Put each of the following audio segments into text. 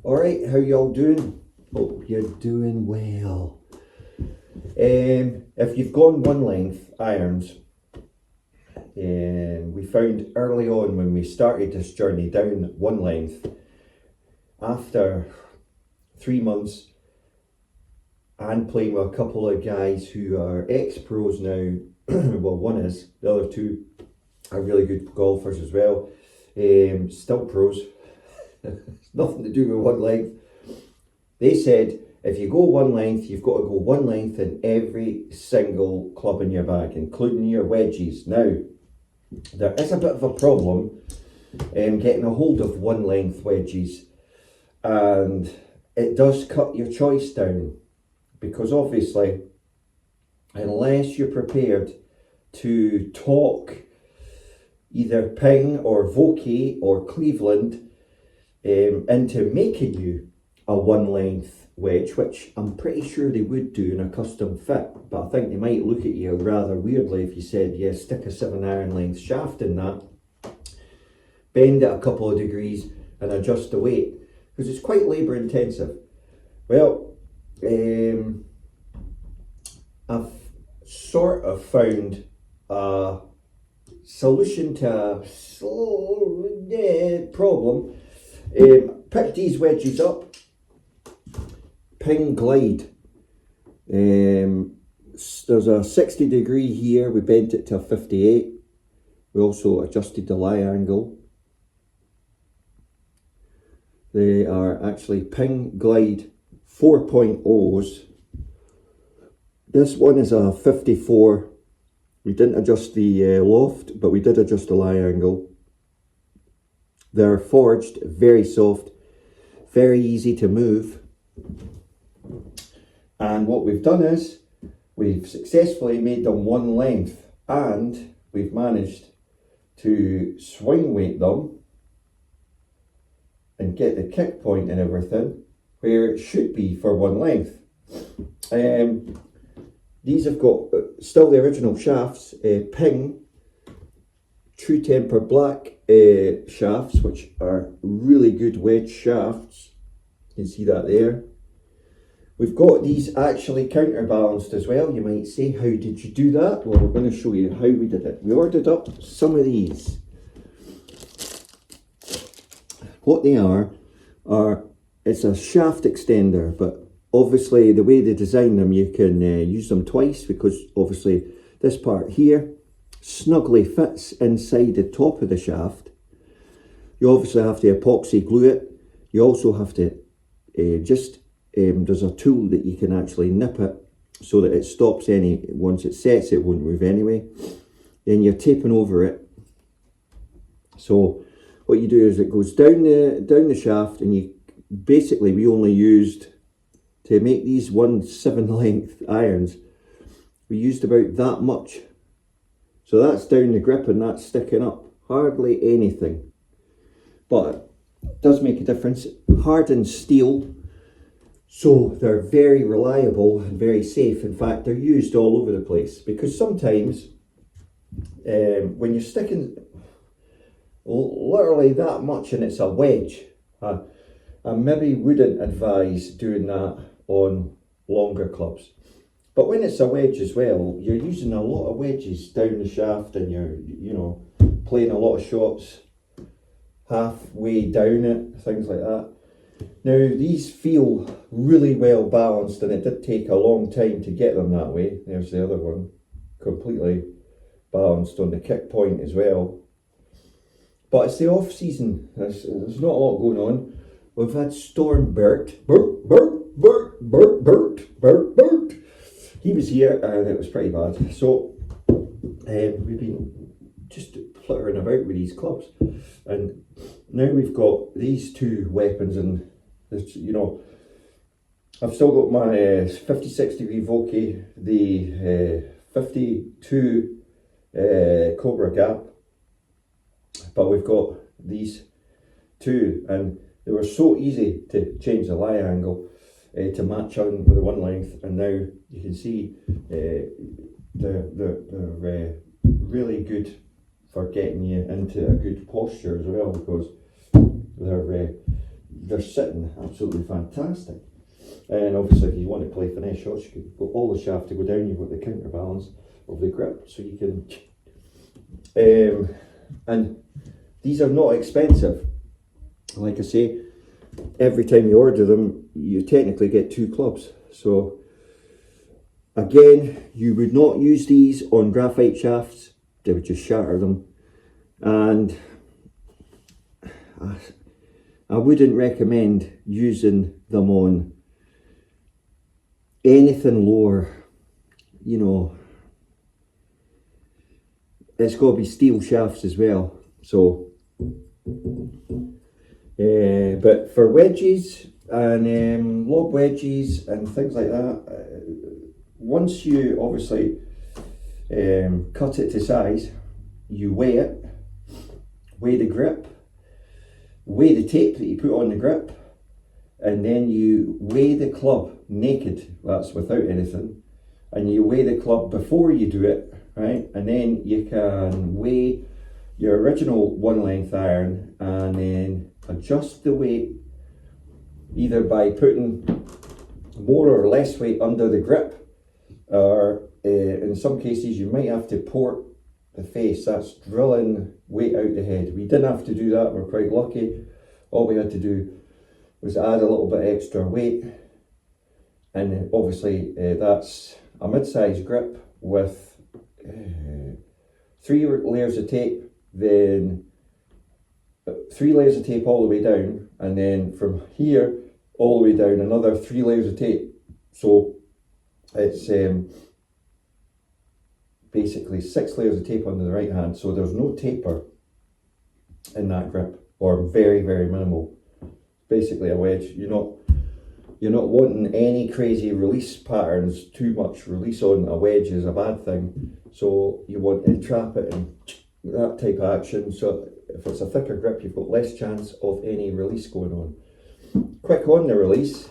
Alright, how y'all doing? Hope you're doing well. If you've gone one length irons, we found early on when we started this journey down one length, after 3 months and playing with a couple of guys who are ex-pros now, well, one is, the other two are really good golfers as well, still pros. Nothing to do with one length. They said if you go one length, you've got to go one length in every single club in your bag, including your wedges. Now, there is a bit of a problem getting a hold of one length wedges, and it does cut your choice down, because obviously, unless you're prepared to talk either Ping or Vokey or Cleveland into making you a one length wedge, which I'm pretty sure they would do in a custom fit, but I think they might look at you rather weirdly if you said, yeah, stick a 7-iron length shaft in that, bend it a couple of degrees and adjust the weight, because it's quite labour intensive. Well, I've sort of found a solution to a problem. Pick these wedges up, Ping Glide. There's a 60 degree here, we bent it to a 58. We also adjusted the lie angle. They are actually Ping Glide 4.0s. This one is a 54. We didn't adjust the loft, but we did adjust the lie angle. They're forged, very soft, very easy to move. And what we've done is, we've successfully made them one length, and we've managed to swing weight them and get the kick point and everything where it should be for one length. These have got still the original shafts, Ping True Temper Black shafts, which are really good wedge shafts. You can see that there. We've got these actually counterbalanced as well. You might say, how did you do that? Well, we're going to show you how we did it. We ordered up some of these. What they are it's a shaft extender, but obviously the way they design them, you can use them twice, because obviously this part here snugly fits inside the top of the shaft. You obviously have to epoxy glue it. You also have to there's a tool that you can actually nip it so that it stops once it sets, it won't move anyway. Then you're taping over it. So what you do is it goes down the shaft, and we only used, to make these 1/7 length irons, we used about that much. So that's down the grip and that's sticking up. Hardly anything. But it does make a difference. Hardened steel, so they're very reliable and very safe. In fact, they're used all over the place, because sometimes when you're sticking literally that much and it's a wedge, I maybe wouldn't advise doing that on longer clubs. But when it's a wedge as well, you're using a lot of wedges down the shaft, and you're playing a lot of shots halfway down it, things like that. Now, these feel really well balanced, and it did take a long time to get them that way. There's the other one, completely balanced on the kick point as well. But it's the off season, there's not a lot going on. We've had Storm Bert. He was here and it was pretty bad. So we've been just flittering about with these clubs, and now we've got these two weapons, and I've still got my 56 degree Vokey, the 52 Cobra Gap, but we've got these two, and they were so easy to change the lie angle to match on with the one length, and now you can see they're really good for getting you into a good posture as well, because they're they're sitting absolutely fantastic. And obviously if you want to play finesse shots, you can go all the shaft to go down, you've got the counterbalance of the grip, so you can and these are not expensive. Like I say, every time you order them, you technically get 2 clubs. So again, you would not use these on graphite shafts, they would just shatter them. And I wouldn't recommend using them on anything lower, you know. It's got to be steel shafts as well. So but for wedges and lob wedges and things like that, once you obviously cut it to size, you weigh it, weigh the grip, weigh the tape that you put on the grip, and then you weigh the club naked, that's without anything, and you weigh the club before you do it, right? And then you can weigh your original 1 length iron and then adjust the weight either by putting more or less weight under the grip, or in some cases you might have to port the face, that's drilling weight out the head. We didn't have to do that, we're quite lucky. All we had to do was add a little bit extra weight, and obviously that's a mid-size grip with 3 layers of tape, then 3 layers of tape all the way down, and then from here all the way down another 3 layers of tape. So it's basically 6 layers of tape on the right hand, so there's no taper in that grip, or very, very minimal. Basically a wedge. You're not wanting any crazy release patterns. Too much release on a wedge is a bad thing, so you want to trap it and that type of action. So if it's a thicker grip, you've got less chance of any release going on. Quick on the release,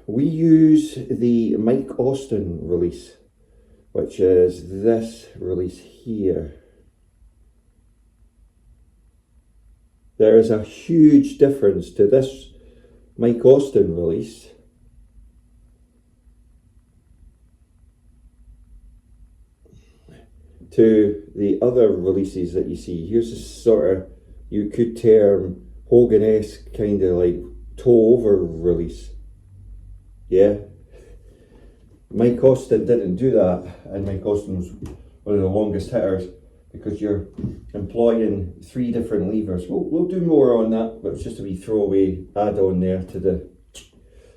we use the Mike Austin release, which is this release here. There is a huge difference to this Mike Austin release to the other releases that you see. Here's a sort of, you could term Hogan-esque kind of like toe over release. Yeah, Mike Austin didn't do that, and Mike Austin was one of the longest hitters because you're employing 3 different levers. We'll do more on that, but it's just a wee throwaway add-on there to the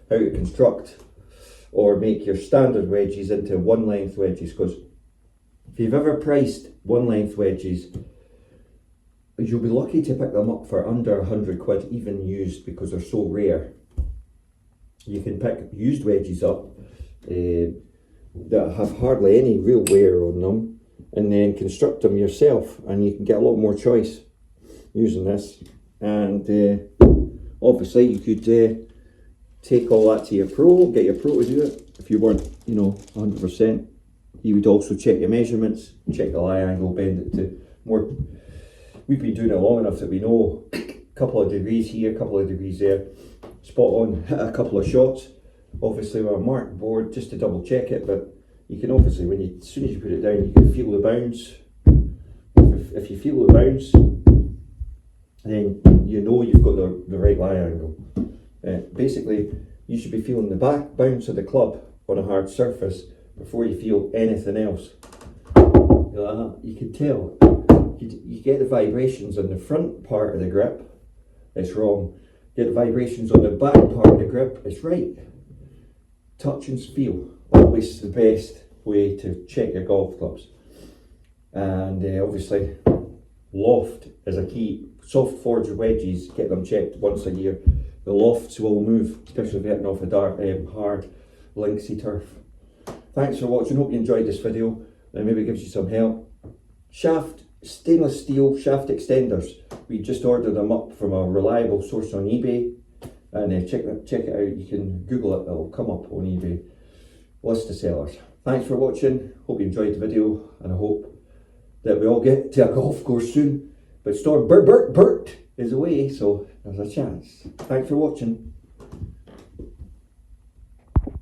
how to construct or make your standard wedges into 1 length wedges. Because if you've ever priced 1 length wedges, you'll be lucky to pick them up for under 100 quid, even used, because they're so rare. You can pick used wedges up that have hardly any real wear on them, and then construct them yourself, and you can get a lot more choice using this. And obviously you could take all that to your pro, get your pro to do it if you weren't, 100%. You would also check your measurements, check the lie angle, bend it to more. We've been doing it long enough that we know a couple of degrees here, a couple of degrees there, spot on, hit a couple of shots. Obviously with a marked board, just to double check it, but you can obviously, as soon as you put it down, you can feel the bounce. If you feel the bounce, then you know you've got the right lie angle. Basically, you should be feeling the back bounce of the club on a hard surface before you feel anything else. You can tell. You get the vibrations on the front part of the grip, it's wrong. Get the vibrations on the back part of the grip, it's right. Touch and feel, always the best way to check your golf clubs. And obviously, loft is a key. Soft forged wedges, get them checked once a year. The lofts will move, especially if you're hitting off a dark, hard, linksy turf. Thanks for watching, hope you enjoyed this video and maybe it gives you some help. Shaft, stainless steel shaft extenders. We just ordered them up from a reliable source on eBay, and check it out. You can Google it, it'll come up on eBay. List of sellers. Thanks for watching, hope you enjoyed the video, and I hope that we all get to a golf course soon. But Bert, is away, so there's a chance. Thanks for watching.